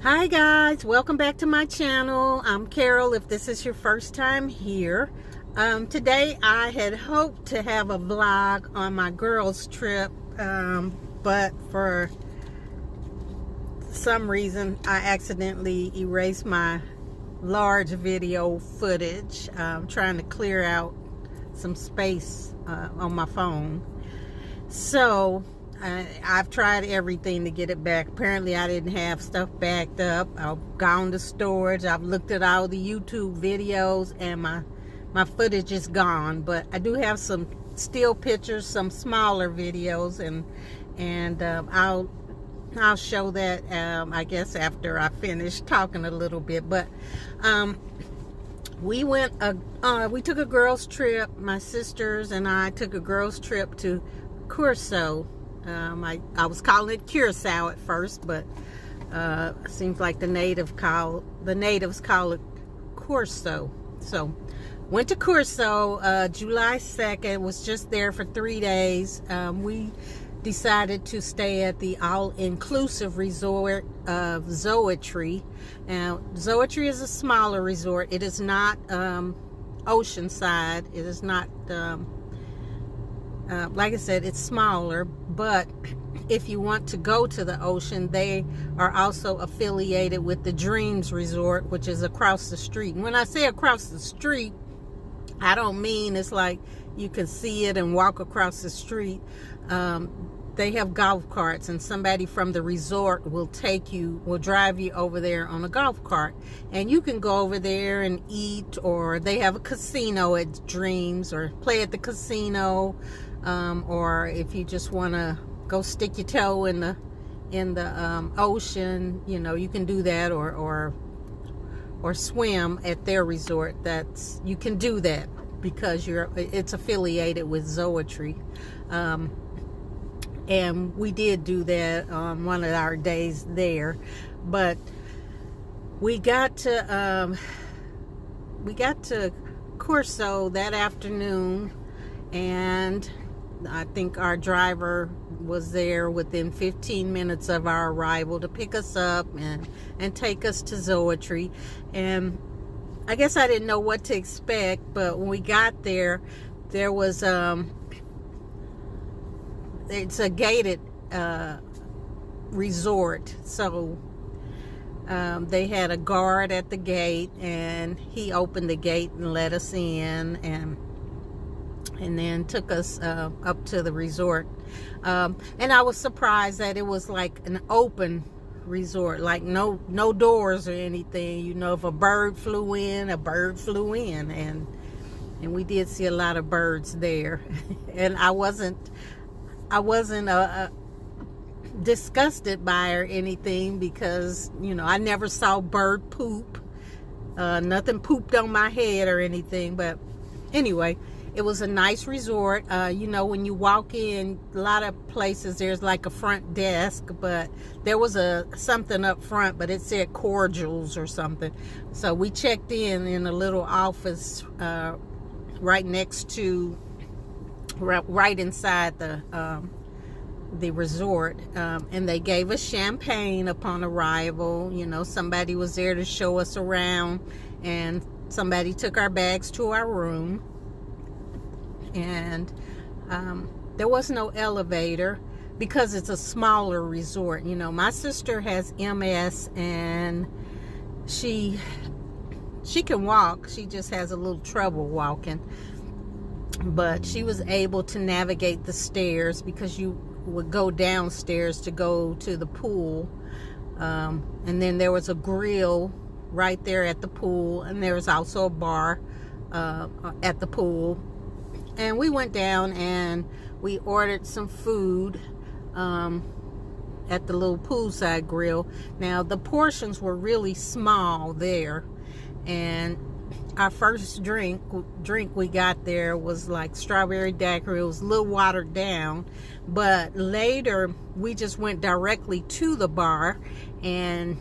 Hi guys, welcome back to my channel. I'm Carol if this is your first time here. Today I had hoped to have a vlog on my girls trip, but for some reason I accidentally erased my large video footage. I'm trying to clear out some space on my phone. So I've tried everything to get it back. Apparently I didn't have stuff backed up. I've gone to storage. I've looked at all the YouTube videos and my footage is gone. But I do have some still pictures, some smaller videos, and I'll show that I guess after I finish talking a little bit. But we took a girls trip. My sisters and I took a girls trip to Curacao. I was calling it Curacao at first, but it seems like the natives call it Curacao. So went to Curacao July 2nd, was just there for 3 days. We decided to stay at the all-inclusive resort of Zoetree. Now, Zoetree is a smaller resort. It is not oceanside. It is not like I said, it's smaller, but if you want to go to the ocean, they are also affiliated with the Dreams Resort, which is across the street. And when I say across the street, I don't mean it's like you can see it and walk across the street. They have golf carts, and somebody from the resort will drive you over there on a golf cart, and you can go over there and eat, or they have a casino at Dreams, or play at the casino, or if you just want to go stick your toe in the ocean, you can do that, or swim at their resort. You can do that because it's affiliated with Zoetree. And we did do that on one of our days there, but we got to Curacao that afternoon, and I think our driver was there within 15 minutes of our arrival to pick us up and take us to Zoetree. And I guess I didn't know what to expect, but when we got there, there was it's a gated resort, so they had a guard at the gate, and he opened the gate and let us in, and then took us up to the resort. And I was surprised that it was like an open resort, like no doors or anything. If a bird flew in, and we did see a lot of birds there. And I wasn't disgusted by or anything, because I never saw bird poop. Nothing pooped on my head or anything. But anyway, it was a nice resort. When you walk in, a lot of places there's like a front desk, but there was something up front, but it said cordials or something. So we checked in a little office right next to, right inside the resort, and they gave us champagne upon arrival. Somebody was there to show us around, and somebody took our bags to our room. And there was no elevator because it's a smaller resort. My sister has MS, and she can walk. She just has a little trouble walking, but she was able to navigate the stairs, because you would go downstairs to go to the pool, and then there was a grill right there at the pool, and there was also a bar at the pool. And we went down and we ordered some food at the little poolside grill. Now, the portions were really small there, and our first drink we got there was like strawberry daiquiri. It was a little watered down, but later we just went directly to the bar, and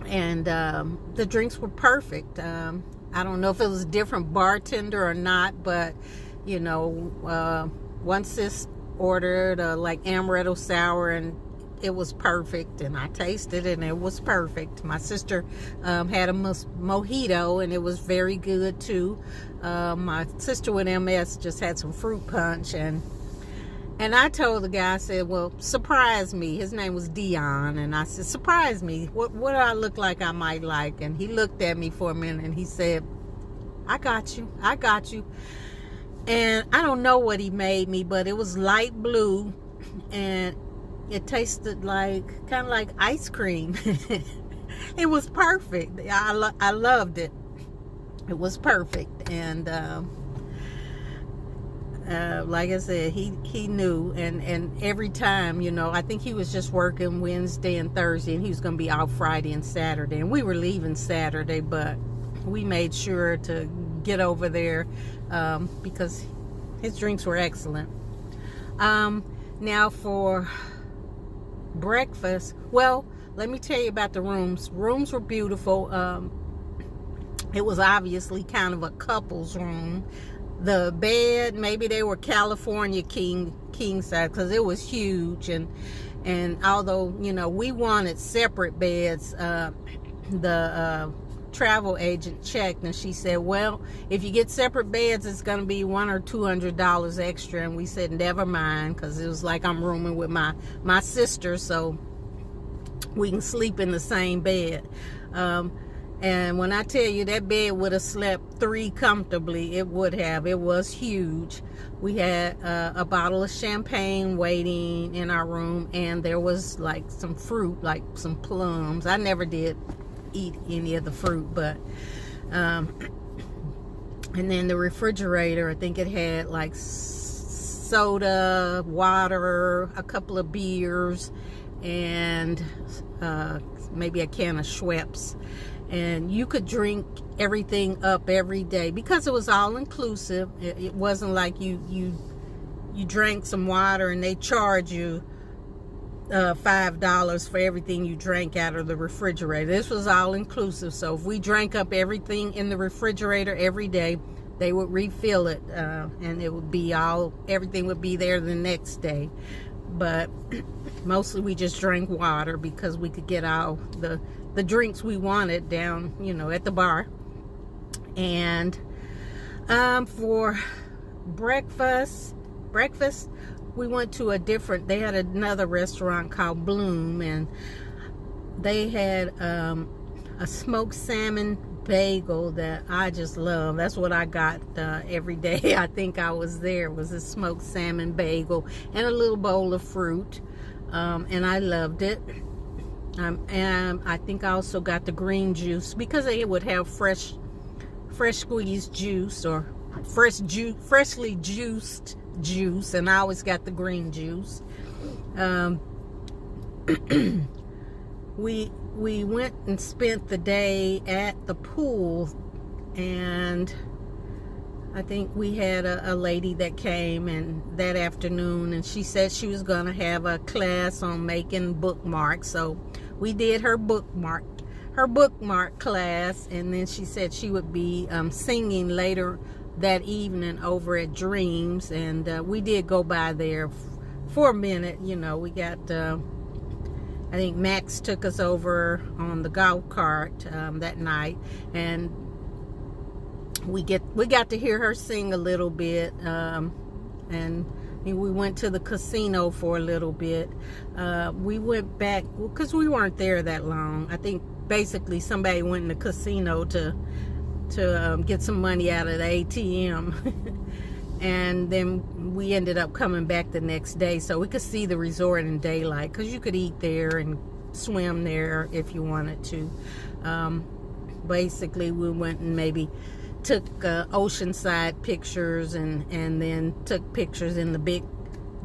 the drinks were perfect. I don't know if it was a different bartender or not, but one sis ordered like amaretto sour, and it was perfect, and I tasted it and it was perfect. My sister had a mojito and it was very good too. My sister with MS just had some fruit punch, and I told the guy, I said, well, surprise me. His name was Dion, and I said, surprise me. What do I look like I might like? And he looked at me for a minute and he said, I got you. And I don't know what he made me, but it was light blue and it tasted like kind of like ice cream. It was perfect. I loved it. It was perfect. And like I said, he knew, and every time, you know, I think he was just working Wednesday and Thursday, and he was going to be out Friday and Saturday, and we were leaving Saturday, but we made sure to get over there because his drinks were excellent. Now for breakfast, well, let me tell you about the rooms. Rooms were beautiful. It was obviously kind of a couple's room. The bed, maybe they were California king size, because it was huge, and although, you know, we wanted separate beds, the travel agent checked and she said, well, if you get separate beds, it's going to be $100 or $200 extra. And we said, never mind, because it was like I'm rooming with my sister, so we can sleep in the same bed. And when I tell you, that bed would have slept 3 comfortably, it would have. It was huge. We had a bottle of champagne waiting in our room, and there was like some fruit, like some plums. I never did eat any of the fruit, but and then the refrigerator, I think it had like soda, water, a couple of beers, and maybe a can of Schweppes. And you could drink everything up every day because it was all inclusive. It wasn't like you drank some water and they charge you $5 for everything you drank out of the refrigerator. This was all inclusive. So if we drank up everything in the refrigerator every day, they would refill it, and it would be everything would be there the next day. But mostly we just drank water because we could get all the drinks we wanted down, you know, at the bar. And for breakfast, we went to they had another restaurant called Bloom, and they had a smoked salmon bagel that I just love. That's what I got every day. I think I was there. It was a smoked salmon bagel and a little bowl of fruit, and I loved it. And I think I also got the green juice because they would have fresh squeezed juice or freshly juiced juice, and I always got the green juice. We went and spent the day at the pool, and I think we had a lady that came and that afternoon, and she said she was going to have a class on making bookmarks. So we did her bookmark class, and then she said she would be singing later that evening over at Dreams, and we did go by there for a minute. You know, we got I think Max took us over on the golf cart that night, and we got to hear her sing a little bit, and we went to the casino for a little bit. We went back because we weren't there that long. I think basically somebody went in the casino to get some money out of the ATM. And then we ended up coming back the next day so we could see the resort in daylight, because you could eat there and swim there if you wanted to. Basically, we went and maybe took oceanside pictures, and then took pictures in the big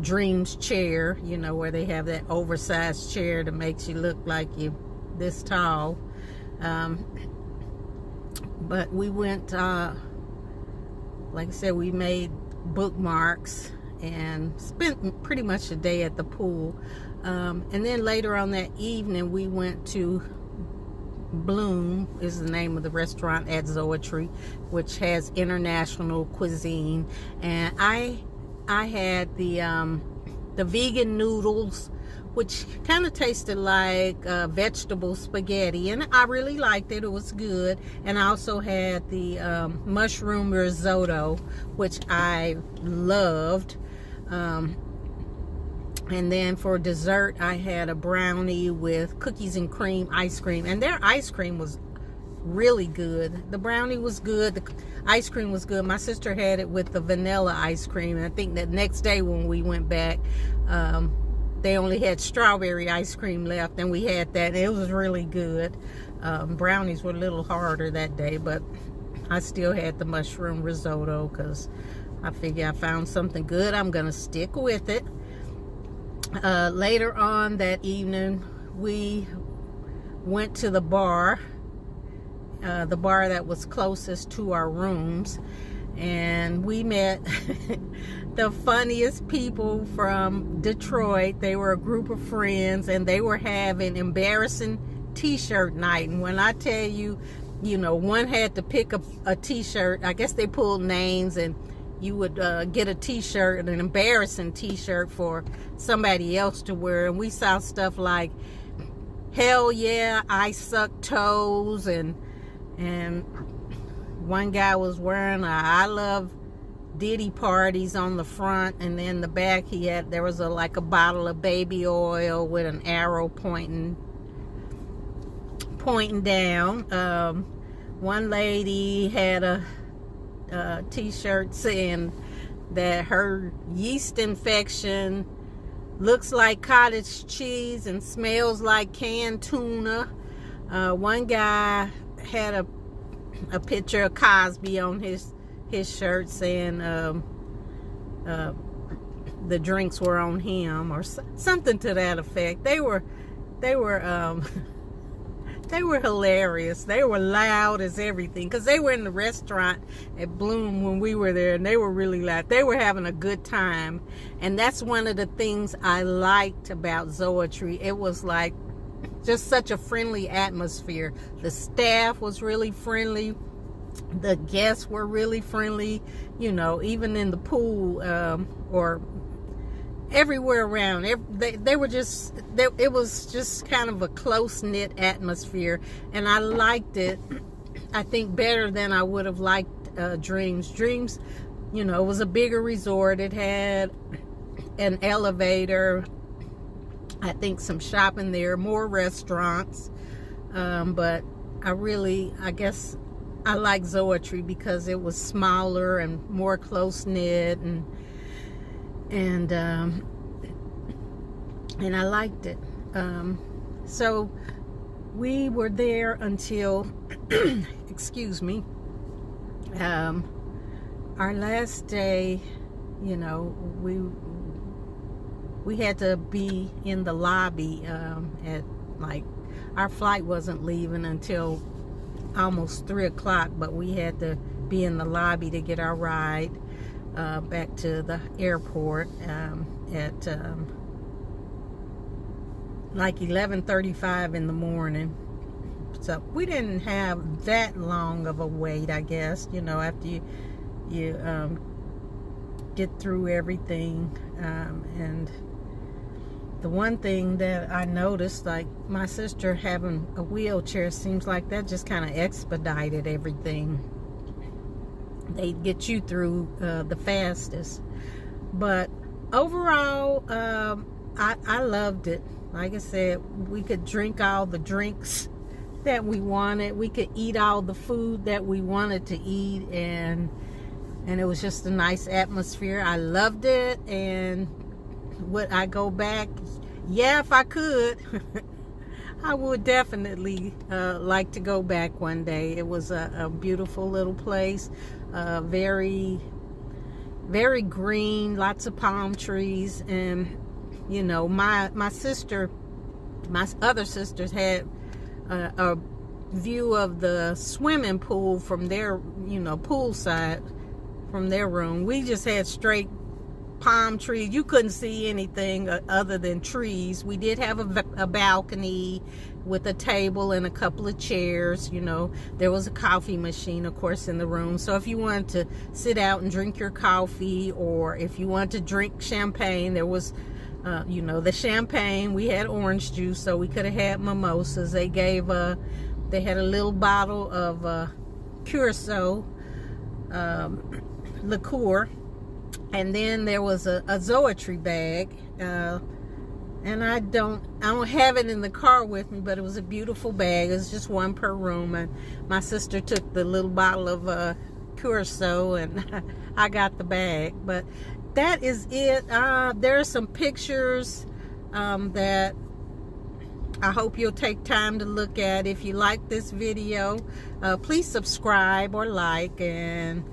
Dreams chair, you know, where they have that oversized chair that makes you look like you this tall. But we went, like I said, we made bookmarks and spent pretty much the day at the pool. And then later on that evening, we went to Bloom, is the name of the restaurant at Zoetry, which has international cuisine. And I had the vegan noodles which kind of tasted like vegetable spaghetti, and I really liked it. It was good. And I also had the mushroom risotto, which I loved. And then for dessert, I had a brownie with cookies and cream ice cream. And their ice cream was really good. The brownie was good. The ice cream was good. My sister had it with the vanilla ice cream. And I think that next day when we went back, they only had strawberry ice cream left. And we had that. It was really good. Brownies were a little harder that day. But I still had the mushroom risotto because I figure I found something good. I'm going to stick with it. Later on that evening, we went to the bar that was closest to our rooms, and we met the funniest people from Detroit. They were a group of friends, and they were having embarrassing t-shirt night. And when I tell you, one had to pick a t-shirt. I guess they pulled names, and you would get a t-shirt, an embarrassing t-shirt for somebody else to wear. And we saw stuff like, hell yeah, I suck toes. And one guy was wearing a I love Diddy parties on the front. And then the back there was like a bottle of baby oil with an arrow pointing down. One lady had a t-shirt saying that her yeast infection looks like cottage cheese and smells like canned tuna. One guy had a picture of Cosby on his shirt saying the drinks were on him, or something to that effect. They were they were hilarious. They were loud as everything because they were in the restaurant at Bloom when we were there, and they were really loud. They were having a good time, and that's one of the things I liked about Zoetry. It was like just such a friendly atmosphere. The staff was really friendly. The guests were really friendly, even in the pool or everywhere around. They were just, it was just kind of a close-knit atmosphere, and I liked it, I think, better than I would have liked Dreams. Dreams, it was a bigger resort. It had an elevator, I think some shopping there, more restaurants, but I guess I like Zoetry because it was smaller and more close-knit, and I liked it. So we were there until excuse me, our last day. We had to be in the lobby at, like, our flight wasn't leaving until almost 3 o'clock, but we had to be in the lobby to get our ride back to the airport at like 11:35 in the morning. So we didn't have that long of a wait, I guess, after you get through everything. And the one thing that I noticed, like my sister having a wheelchair, seems like that just kind of expedited everything. They get you through the fastest. But overall, I loved it. Like I said, we could drink all the drinks that we wanted. We could eat all the food that we wanted to eat, and it was just a nice atmosphere. I loved it. And would I go back? Yeah, if I could. I would definitely like to go back one day. It was a beautiful little place, very, very green, lots of palm trees. And my other sisters had a view of the swimming pool from their poolside from their room. We just had straight palm trees. You couldn't see anything other than trees. We did have a balcony with a table and a couple of chairs. There was a coffee machine, of course, in the room. So if you wanted to sit out and drink your coffee, or if you wanted to drink champagne, there was you know, the champagne. We had orange juice, so we could have had mimosas. They had a little bottle of Curacao liqueur, and then there was a zoetry bag, and I don't have it in the car with me, but it was a beautiful bag. It was just one per room, and my sister took the little bottle of Curacao, and I got the bag. But that is it. There are some pictures that I hope you'll take time to look at. If you like this video, please subscribe or like, and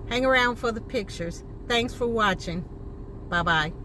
hang around for the pictures. Thanks for watching. Bye-bye.